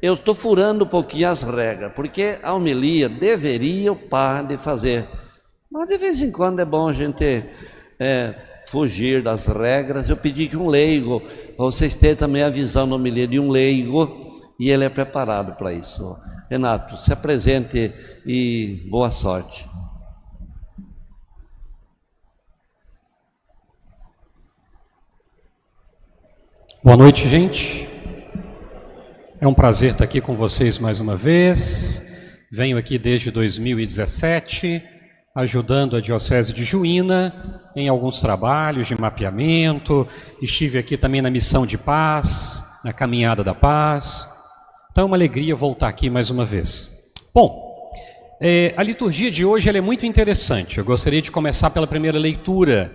Eu estou furando um pouquinho as regras, porque a homilia deveria o padre fazer. Mas de vez em quando é bom a gente fugir das regras. Eu pedi que um leigo, para vocês terem também a visão da homilia de um leigo, e ele é preparado para isso. Renato, se apresente e boa sorte. Boa noite, gente. É um prazer estar aqui com vocês mais uma vez. Venho aqui desde 2017, ajudando a Diocese de Juína em alguns trabalhos de mapeamento. Estive aqui também na Missão de Paz, na Caminhada da Paz. Então é uma alegria voltar aqui mais uma vez. Bom, a liturgia de hoje ela é muito interessante. Eu gostaria de começar pela primeira leitura.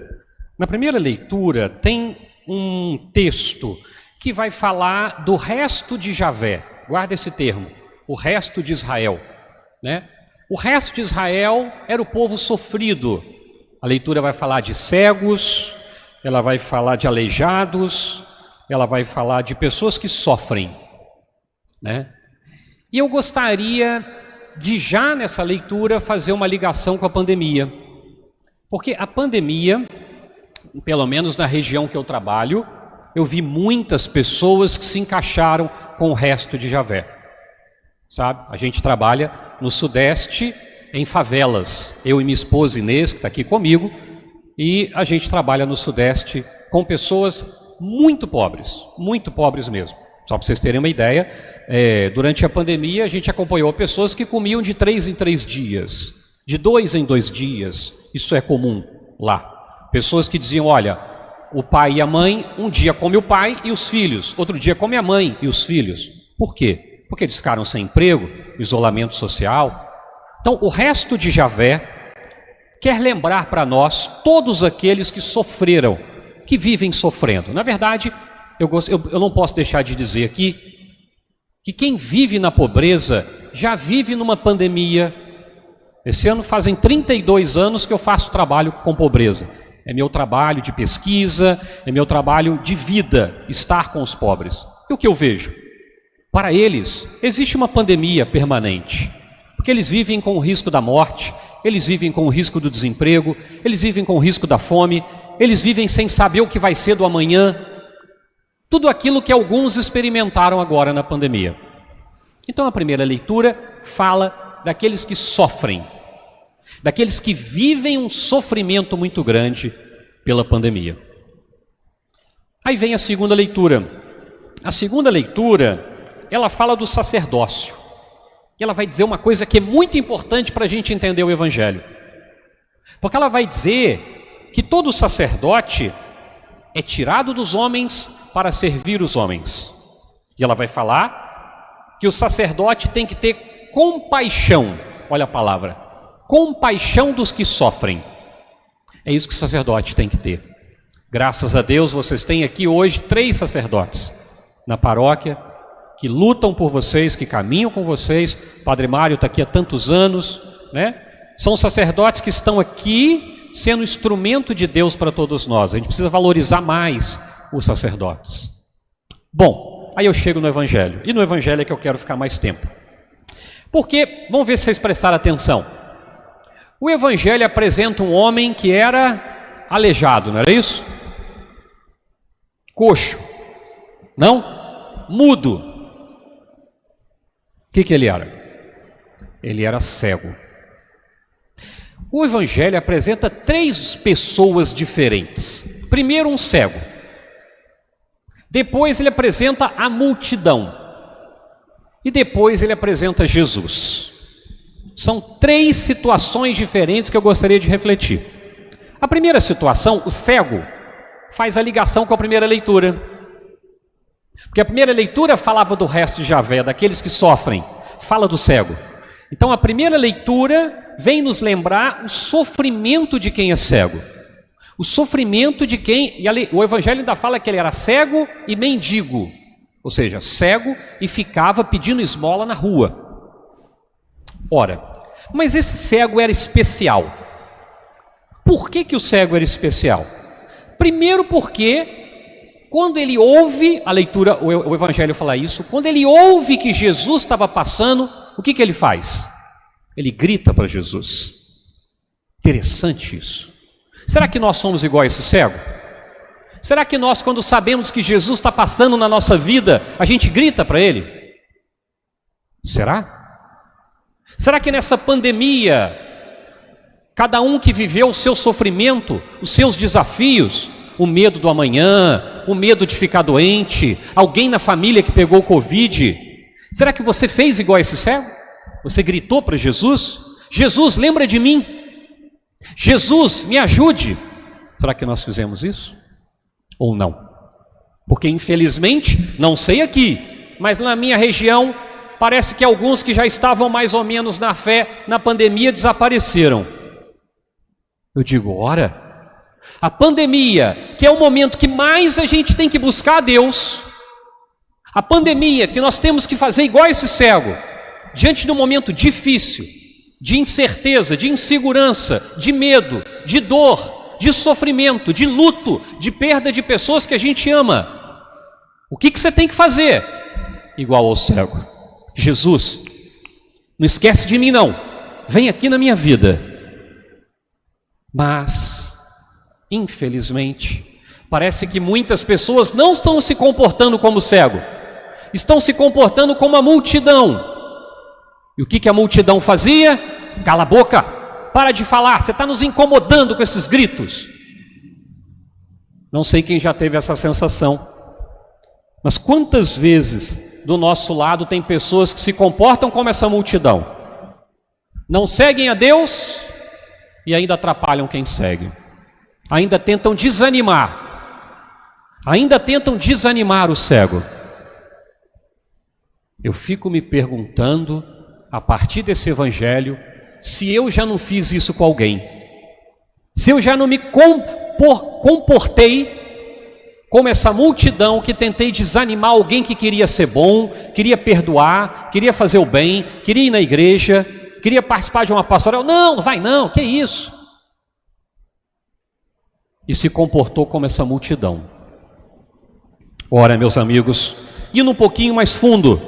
Na primeira leitura tem um texto que vai falar do resto de Javé. Guarda esse termo, o resto de Israel, né? O resto de Israel era o povo sofrido. A leitura vai falar de cegos, ela vai falar de aleijados, ela vai falar de pessoas que sofrem, né? E eu gostaria de já nessa leitura fazer uma ligação com a pandemia. Porque a pandemia, pelo menos na região que eu trabalho, eu vi muitas pessoas que se encaixaram com o resto de Javé. Sabe? A gente trabalha no Sudeste, em favelas. Eu e minha esposa Inês, que está aqui comigo, e a gente trabalha no Sudeste com pessoas muito pobres mesmo. Só para vocês terem uma ideia, durante a pandemia a gente acompanhou pessoas que comiam de 3 em 3 dias, de 2 em 2 dias. Isso é comum lá. Pessoas que diziam, olha, o pai e a mãe, um dia come o pai e os filhos, outro dia come a mãe e os filhos. Por quê? Porque eles ficaram sem emprego, isolamento social. Então, o resto de Javé quer lembrar para nós todos aqueles que sofreram, que vivem sofrendo. Na verdade, eu não posso deixar de dizer aqui que quem vive na pobreza já vive numa pandemia. Esse ano fazem 32 anos que eu faço trabalho com pobreza. É meu trabalho de pesquisa, é meu trabalho de vida, estar com os pobres. E o que eu vejo? Para eles, existe uma pandemia permanente, porque eles vivem com o risco da morte, eles vivem com o risco do desemprego, eles vivem com o risco da fome, eles vivem sem saber o que vai ser do amanhã. Tudo aquilo que alguns experimentaram agora na pandemia. Então a primeira leitura fala daqueles que sofrem, daqueles que vivem um sofrimento muito grande pela pandemia. Aí vem a segunda leitura. A segunda leitura, ela fala do sacerdócio. E ela vai dizer uma coisa que é muito importante para a gente entender o Evangelho. Porque ela vai dizer que todo sacerdote é tirado dos homens para servir os homens. E ela vai falar que o sacerdote tem que ter compaixão. Olha a palavra. Compaixão dos que sofrem. É isso que o sacerdote tem que ter. Graças a Deus vocês têm aqui hoje 3 sacerdotes na paróquia que lutam por vocês, que caminham com vocês. Padre Mário está aqui há tantos anos, né? São sacerdotes que estão aqui sendo instrumento de Deus para todos nós. A gente precisa valorizar mais os sacerdotes. Bom, aí eu chego no Evangelho. E no Evangelho é que eu quero ficar mais tempo. Porque, vamos ver se vocês prestaram atenção. O Evangelho apresenta um homem que era aleijado, não era isso? Coxo. Não? Mudo. O que ele era? Ele era cego. O Evangelho apresenta 3 pessoas diferentes. Primeiro um cego. Depois ele apresenta a multidão. E depois ele apresenta Jesus. São 3 situações diferentes que eu gostaria de refletir. A primeira situação, o cego, faz a ligação com a primeira leitura. Porque a primeira leitura falava do resto de Javé, daqueles que sofrem. Fala do cego. Então a primeira leitura vem nos lembrar o sofrimento de quem é cego. O sofrimento de quem... o Evangelho ainda fala que ele era cego e mendigo. Ou seja, cego e ficava pedindo esmola na rua. Ora, mas esse cego era especial. Por que o cego era especial? Primeiro porque quando ele ouve, a leitura, o Evangelho fala isso, quando ele ouve que Jesus estava passando, o que ele faz? Ele grita para Jesus. Interessante isso. Será que nós somos igual a esse cego? Será que nós, quando sabemos que Jesus está passando na nossa vida, a gente grita para ele? Será? Será que nessa pandemia, cada um que viveu o seu sofrimento, os seus desafios, o medo do amanhã, o medo de ficar doente, alguém na família que pegou o Covid, será que você fez igual a esse cego? Você gritou para Jesus? Jesus, lembra de mim? Jesus, me ajude. Será que nós fizemos isso? Ou não? Porque infelizmente, não sei aqui, mas na minha região, parece que alguns que já estavam mais ou menos na fé, na pandemia, desapareceram. Eu digo, ora, a pandemia, que é o momento que mais a gente tem que buscar a Deus, a pandemia que nós temos que fazer igual esse cego, diante de um momento difícil, de incerteza, de insegurança, de medo, de dor, de sofrimento, de luto, de perda de pessoas que a gente ama. O que você tem que fazer? Igual ao cego. Jesus, não esquece de mim não, vem aqui na minha vida. Mas, infelizmente, parece que muitas pessoas não estão se comportando como cego, estão se comportando como a multidão. E o que a multidão fazia? Cala a boca, para de falar, você está nos incomodando com esses gritos. Não sei quem já teve essa sensação, mas quantas vezes do nosso lado tem pessoas que se comportam como essa multidão, não seguem a Deus e ainda atrapalham quem segue, ainda tentam desanimar o cego. Eu fico me perguntando, a partir desse evangelho, se eu já não fiz isso com alguém, se eu já não me comportei como essa multidão que tentei desanimar alguém que queria ser bom, queria perdoar, queria fazer o bem, queria ir na igreja, queria participar de uma pastoral. Não vai não, que isso? E se comportou como essa multidão. Ora, meus amigos, indo um pouquinho mais fundo,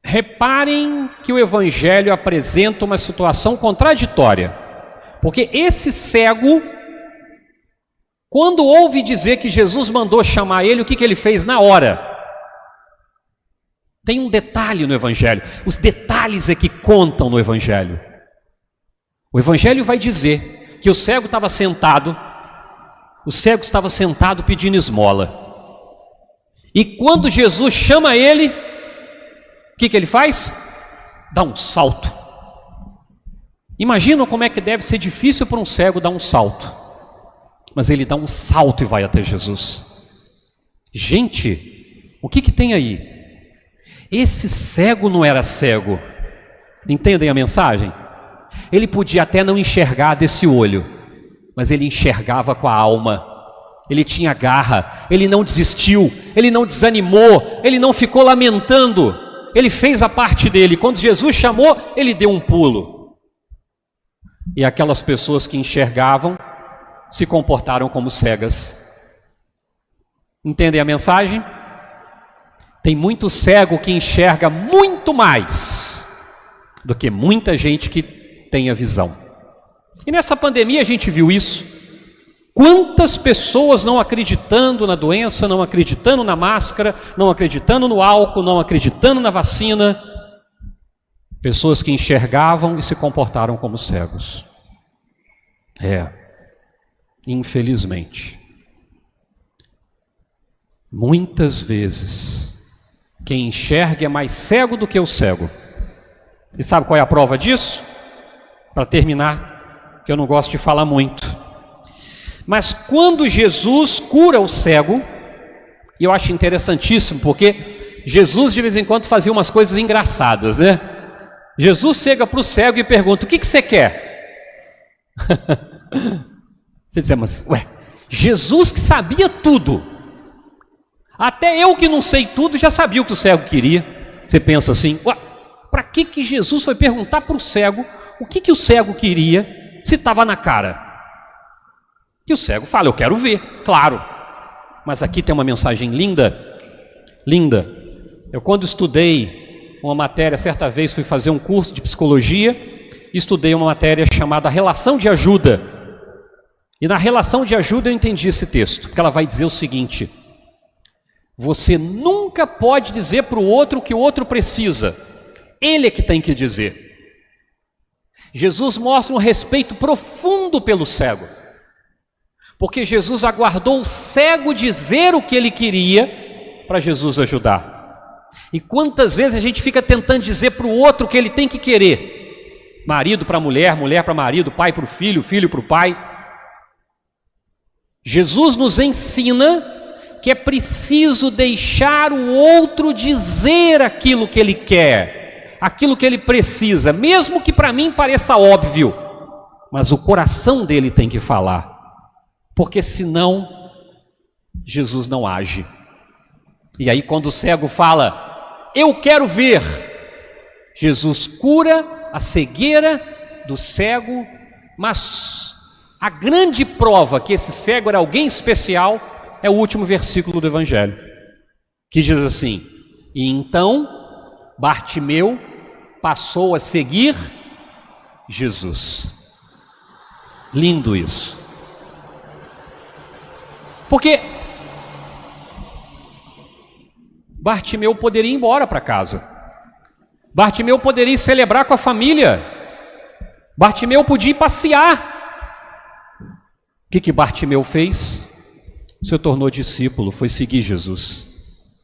reparem que o Evangelho apresenta uma situação contraditória, porque esse cego, quando ouve dizer que Jesus mandou chamar ele, o que ele fez na hora? Tem um detalhe no Evangelho, os detalhes é que contam no Evangelho. O Evangelho vai dizer que o cego estava sentado pedindo esmola. E quando Jesus chama ele, o que ele faz? Dá um salto. Imagina como é que deve ser difícil para um cego dar um salto. Mas ele dá um salto e vai até Jesus. Gente, o que tem aí? Esse cego não era cego. Entendem a mensagem? Ele podia até não enxergar desse olho, mas ele enxergava com a alma. Ele tinha garra, ele não desistiu, ele não desanimou, ele não ficou lamentando. Ele fez a parte dele. Quando Jesus chamou, ele deu um pulo. E aquelas pessoas que enxergavam se comportaram como cegas. Entendem a mensagem? Tem muito cego que enxerga muito mais do que muita gente que tem a visão. E nessa pandemia a gente viu isso. Quantas pessoas não acreditando na doença, não acreditando na máscara, não acreditando no álcool, não acreditando na vacina. Pessoas que enxergavam e se comportaram como cegos. Infelizmente. Muitas vezes, quem enxerga é mais cego do que o cego. E sabe qual é a prova disso? Para terminar, que eu não gosto de falar muito. Mas quando Jesus cura o cego, e eu acho interessantíssimo, porque Jesus de vez em quando fazia umas coisas engraçadas, né? Jesus chega para o cego e pergunta, o que você quer? Você diz, mas Jesus que sabia tudo, até eu que não sei tudo já sabia o que o cego queria. Você pensa assim, para que Jesus foi perguntar para o cego o que o cego queria, se estava na cara? E o cego fala, eu quero ver, claro. Mas aqui tem uma mensagem linda, linda. Eu quando estudei uma matéria, certa vez fui fazer um curso de psicologia, estudei uma matéria chamada Relação de Ajuda. E na relação de ajuda eu entendi esse texto, porque ela vai dizer o seguinte: você nunca pode dizer para o outro o que o outro precisa, ele é que tem que dizer. Jesus mostra um respeito profundo pelo cego, porque Jesus aguardou o cego dizer o que ele queria para Jesus ajudar. E quantas vezes a gente fica tentando dizer para o outro o que ele tem que querer, marido para mulher, mulher para marido, pai para o filho, filho para o pai. Jesus nos ensina que é preciso deixar o outro dizer aquilo que ele quer, aquilo que ele precisa, mesmo que para mim pareça óbvio, mas o coração dele tem que falar, porque senão Jesus não age. E aí quando o cego fala, eu quero ver, Jesus cura a cegueira do cego, mas a grande prova que esse cego era alguém especial é o último versículo do Evangelho, que diz assim: e então Bartimeu passou a seguir Jesus. Lindo isso. Porque Bartimeu poderia ir embora para casa. Bartimeu poderia ir celebrar com a família. Bartimeu podia ir passear. O que Bartimeu fez? Se tornou discípulo, foi seguir Jesus.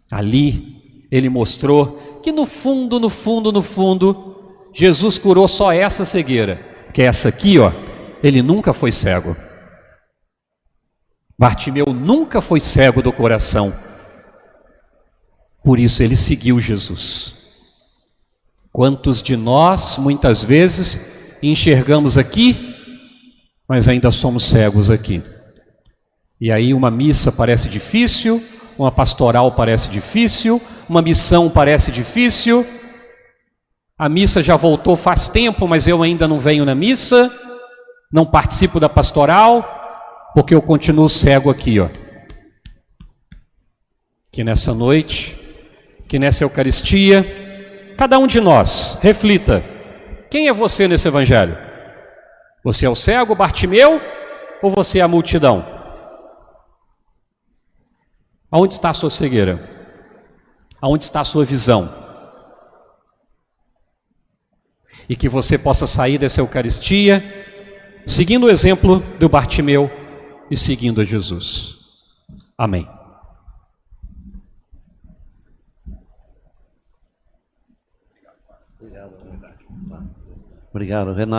Ali ele mostrou que no fundo, Jesus curou só essa cegueira, porque essa aqui, ó, ele nunca foi cego. Bartimeu nunca foi cego do coração. Por isso ele seguiu Jesus. Quantos de nós, muitas vezes, enxergamos aqui, mas ainda somos cegos aqui. E aí uma missa parece difícil, uma pastoral parece difícil, uma missão parece difícil, a missa já voltou faz tempo, mas eu ainda não venho na missa, não participo da pastoral, porque eu continuo cego aqui, ó. Que nessa noite, que nessa Eucaristia, cada um de nós reflita: quem é você nesse Evangelho? Você é o cego Bartimeu ou você é a multidão? Aonde está a sua cegueira? Aonde está a sua visão? E que você possa sair dessa Eucaristia seguindo o exemplo do Bartimeu e seguindo a Jesus. Amém. Obrigado, Renato.